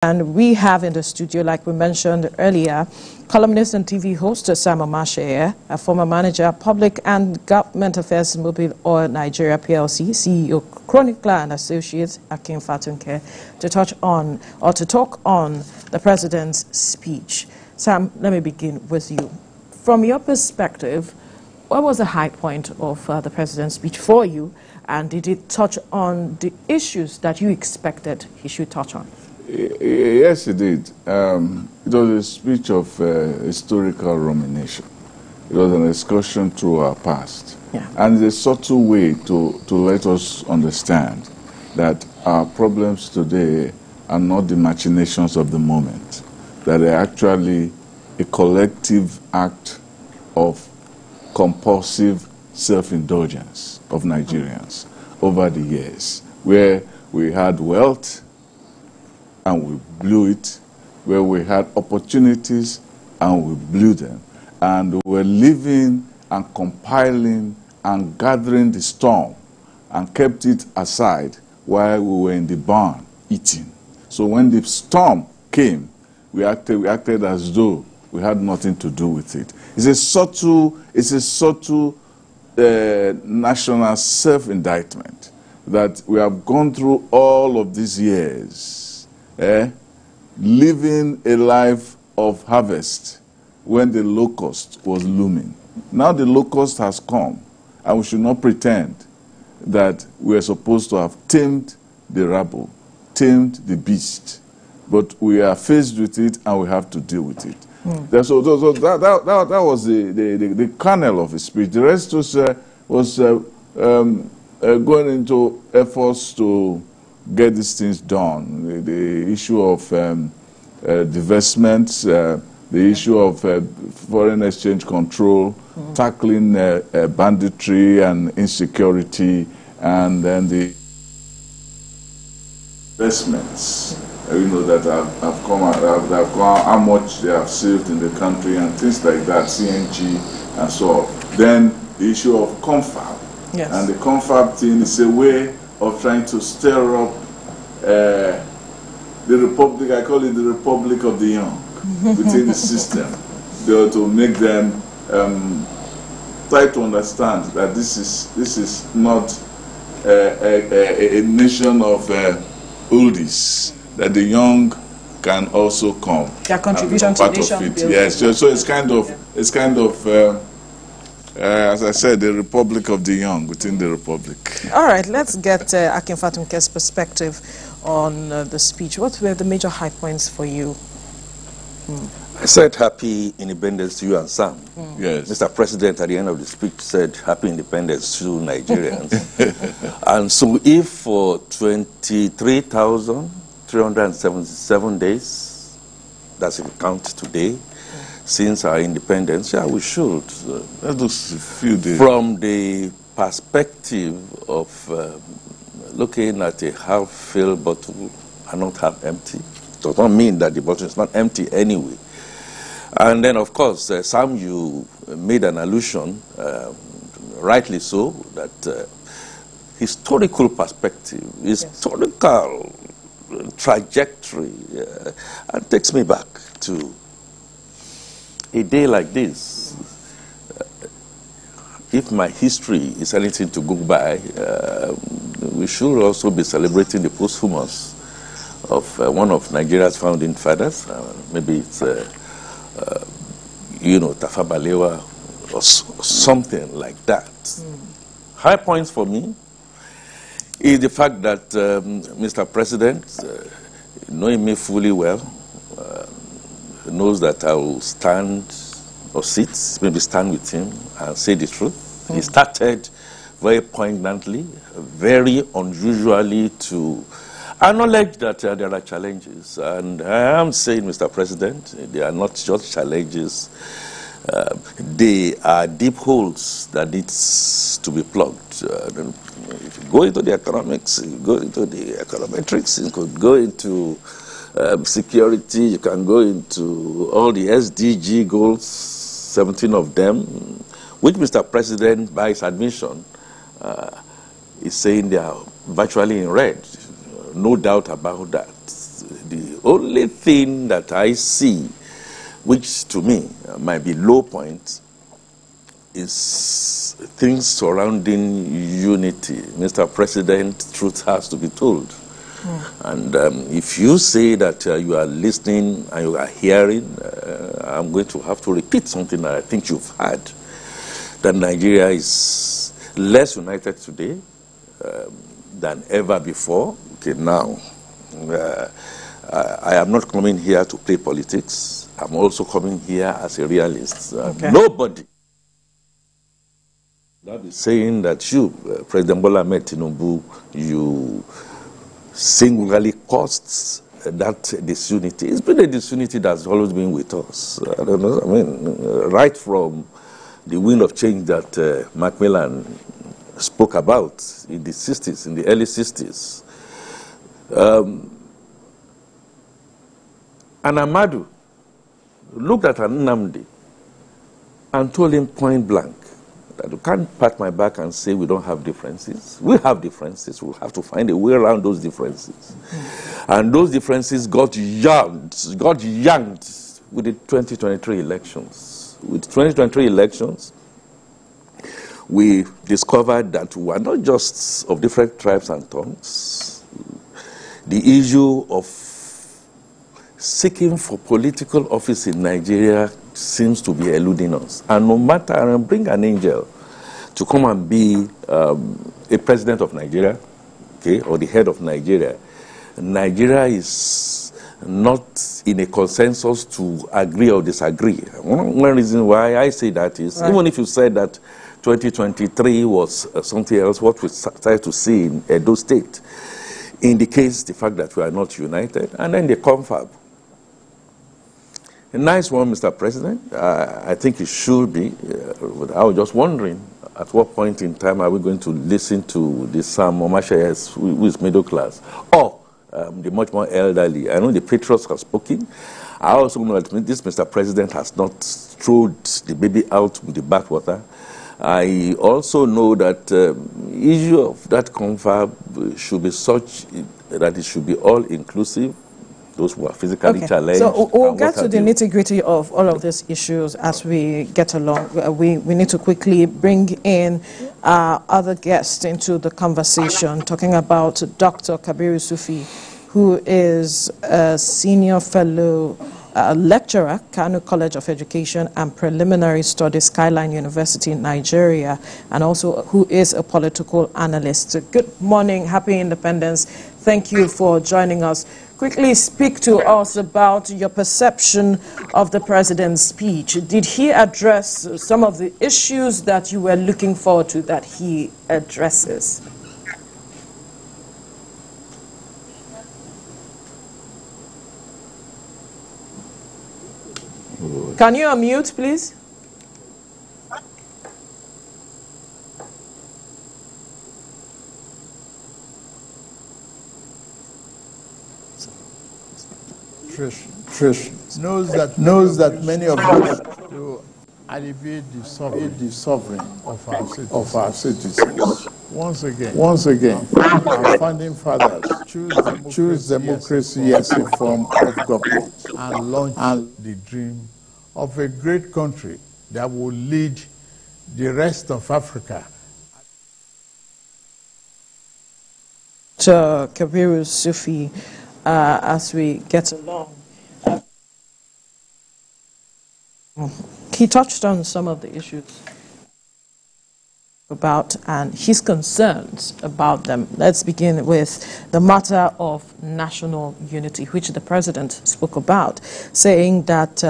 And we have in the studio, like we mentioned earlier, columnist and TV host Sam Omatseye, a former manager, public and government affairs, Mobil Oil Nigeria PLC, CEO, chronicler and associate Akin Fatunke, to talk on the president's speech. Sam, let me begin with you. From your perspective, what was the high point of the president's speech for you, and did it touch on the issues that you expected he should touch on? Yes, it did. It was a speech of historical rumination. It was an excursion through our past. Yeah. And it's a subtle way to let us understand that our problems today are not the machinations of the moment, that they're actually a collective act of compulsive self-indulgence of Nigerians over the years, where we had wealth and we blew it, where we had opportunities and we blew them. And we were living and compiling and gathering the storm and kept it aside while we were in the barn eating. So when the storm came, we acted as though we had nothing to do with it. It's a subtle national self-indictment that we have gone through all of these years, living a life of harvest when the locust was looming. Now the locust has come, and we should not pretend that we are supposed to have tamed the rabble, tamed the beast, but we are faced with it and we have to deal with it. So that was the kernel of his speech. The rest was going into efforts to get these things done. The issue of divestments, the issue of foreign exchange control, tackling banditry and insecurity, and then the investments, that have come, how much they have saved in the country and things like that, CNG and so on. Then the issue of confab. Yes. And the confab thing is a way of trying to stir up the republic, I call it the Republic of the Young, within the system, to make them try to understand that this is not a nation of oldies, that the young can also come. Their contribution to nation building. Yes, so it's kind of as I said, the Republic of the Young within the Republic. All right, let's get Akin Fatunke's perspective on the speech. What were the major high points for you? I said happy independence to you and Sam. Yes. Mr. President, at the end of the speech, said happy independence to Nigerians. And so if for 23,377 days, that's the count today, since our independence, yeah, we should. That was a few days. From the perspective of looking at a half-filled bottle and not half empty, does not mean that the bottle is not empty anyway. And then, of course, Sam, you made an allusion, rightly so, that historical perspective, historical trajectory, and takes me back to a day like this. If my history is anything to go by, we should also be celebrating the posthumous of one of Nigeria's founding fathers. Maybe it's, Tafa Balewa or something like that. High points for me is the fact that Mr. President, knowing me fully well, knows that I will stand or sit, maybe stand with him and say the truth. He started very poignantly, very unusually, to acknowledge that there are challenges. And I am saying, Mr. President, they are not just challenges. They are deep holes that needs to be plugged. If you go into the economics, you go into the econometrics, you could go into security, you can go into all the SDG goals, 17 of them, which Mr. President, by his admission, is saying they are virtually in red. No doubt about that. The The only thing that I see, which to me might be low point, is things surrounding unity. Mr. President, truth has to be told. And if you say that you are listening and you are hearing, I'm going to have to repeat something that I think you've heard, that Nigeria is less united today than ever before. Okay, now, I am not coming here to play politics. I'm also coming here as a realist. Nobody that is saying that you, President Bola Ahmed Tinubu, you singularly caused that disunity. It's been a disunity that's always been with us. I don't know. I mean, right from the wind of change that Macmillan spoke about in the 60s, in the early 60s. And Amadu looked at Nnamdi and told him point blank that you can't pat my back and say we don't have differences. We have differences. We'll have to find a way around those differences. And those differences got yanked with the 2023 elections. With 2023 elections, we discovered that we are not just of different tribes and tongues. The issue of seeking for political office in Nigeria seems to be eluding us. And no matter, and bring an angel to come and be a president of Nigeria, okay, or the head of Nigeria, Nigeria is not in a consensus to agree or disagree. One reason why I say that is, even if you said that 2023 was something else, what we started to see in Edo State indicates the fact that we are not united. And then the confab. A nice one, Mr. President. I think it should be. I was just wondering, at what point in time are we going to listen to the Sam Omatseye, who is middle class, or the much more elderly? I know the patriots have spoken. I also know that this Mr. President has not thrown the baby out with the bathwater. I also know that the issue of that confab should be such that it should be all-inclusive. Those who are physically challenged. So we'll get to the nitty-gritty of all of these issues as we get along. We need to quickly bring in other guests into the conversation, talking about Dr. Kabiru Sufi, who is a senior fellow lecturer, Kano College of Education and Preliminary Studies, Skyline University in Nigeria, and also who is a political analyst. Good morning, happy independence. Thank you for joining us. Quickly speak to us about your perception of the president's speech. Did he address some of the issues that you were looking forward to that he addresses? Can you unmute, please? Trish knows that many of us to alleviate the suffering of our citizens. Once again, our founding fathers choose democracy as a form of government and launched the dream of a great country that will lead the rest of Africa. To Kabiru Sufi, as we get along. He touched on some of the issues about and his concerns about them. Let's begin with the matter of national unity, which the president spoke about, saying that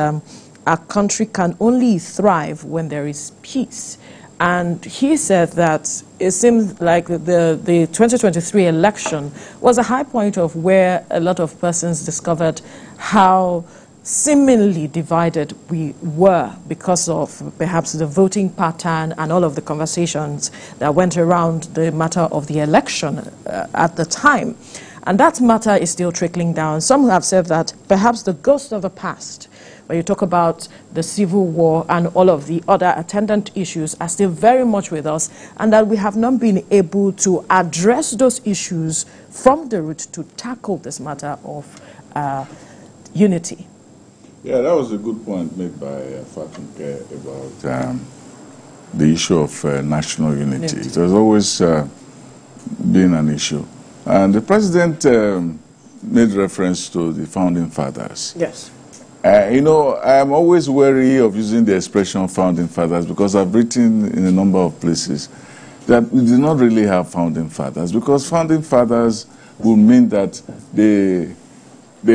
our country can only thrive when there is peace. And he said that it seems like the 2023 election was a high point of where a lot of persons discovered how seemingly divided we were because of perhaps the voting pattern and all of the conversations that went around the matter of the election at the time. And that matter is still trickling down. Some have said that perhaps the ghost of the past, when you talk about the civil war and all of the other attendant issues, are still very much with us, and that we have not been able to address those issues from the root to tackle this matter of unity. Yeah, that was a good point made by Fatunke about the issue of national unity. It has always been an issue. And the president made reference to the founding fathers. Yes. You know, I'm always wary of using the expression founding fathers because I've written in a number of places that we do not really have founding fathers, because founding fathers would mean that they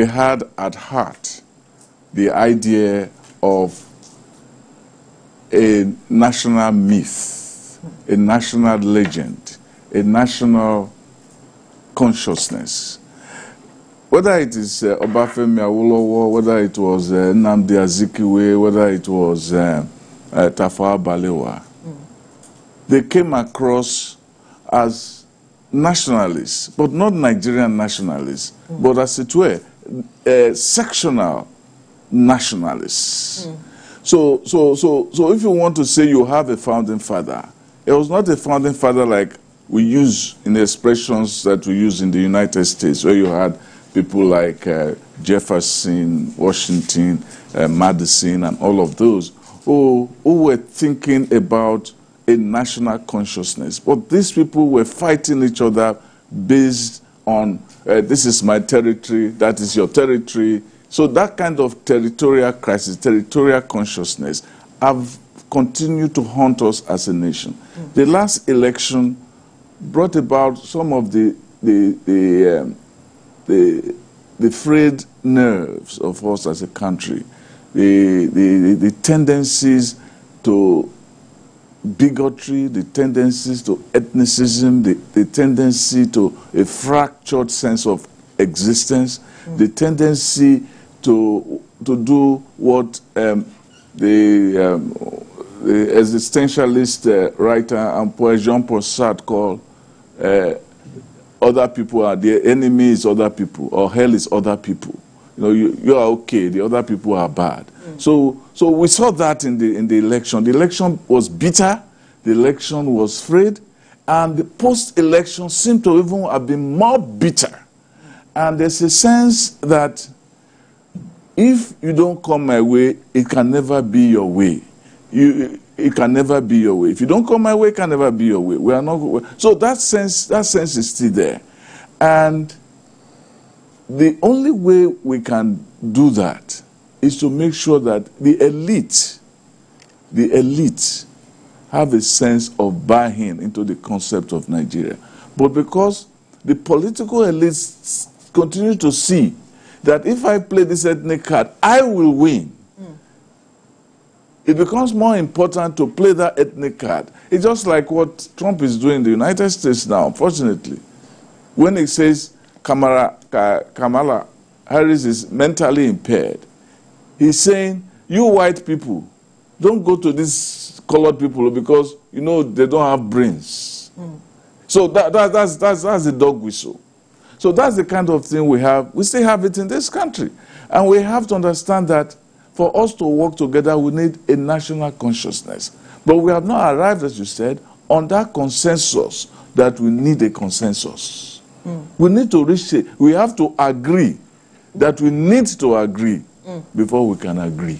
had at heart the idea of a national myth, a national legend, a national consciousness. Whether it is Obafemi Awolowo, whether it was Nnamdi Azikiwe, whether it was Tafawa Balewa, they came across as nationalists, but not Nigerian nationalists, but as it were, sectional nationalists. So if you want to say you have a founding father, it was not a founding father like we use in the expressions that we use in the United States, where you had people like Jefferson, Washington, Madison, and all of those who were thinking about a national consciousness. But these people were fighting each other based on this is my territory, that is your territory. So that kind of territorial crisis, territorial consciousness, have continued to haunt us as a nation. The last election brought about some of the frayed nerves of us as a country, the tendencies to bigotry, the tendencies to ethnicism, the tendency to a fractured sense of existence, the tendency to do what the existentialist writer and poet Jean-Paul Sartre called other people are the enemy is other people, or hell is other people. You know, you are okay, the other people are bad. So we saw that in the election. The election was bitter, the election was frayed, and the post-election seemed to even have been more bitter. And there's a sense that if you don't come my way, it can never be your way. It can never be your way. If you don't come my way, it can never be your way. We are not. So that sense is still there. And the only way we can do that is to make sure that the elite have a sense of buy-in into the concept of Nigeria. But because the political elites continue to see that if I play this ethnic card, I will win. It becomes more important to play that ethnic card. It's just like what Trump is doing in the United States now, unfortunately. When he says Kamala Harris is mentally impaired, he's saying, you white people, don't go to these colored people because, you know, they don't have brains. So that's the dog whistle. So that's the kind of thing we have. We still have it in this country. And we have to understand that for us to work together, we need a national consciousness. But we have not arrived, as you said, on that consensus that we need a consensus. We need to reach it. We have to agree that we need to agree before we can agree.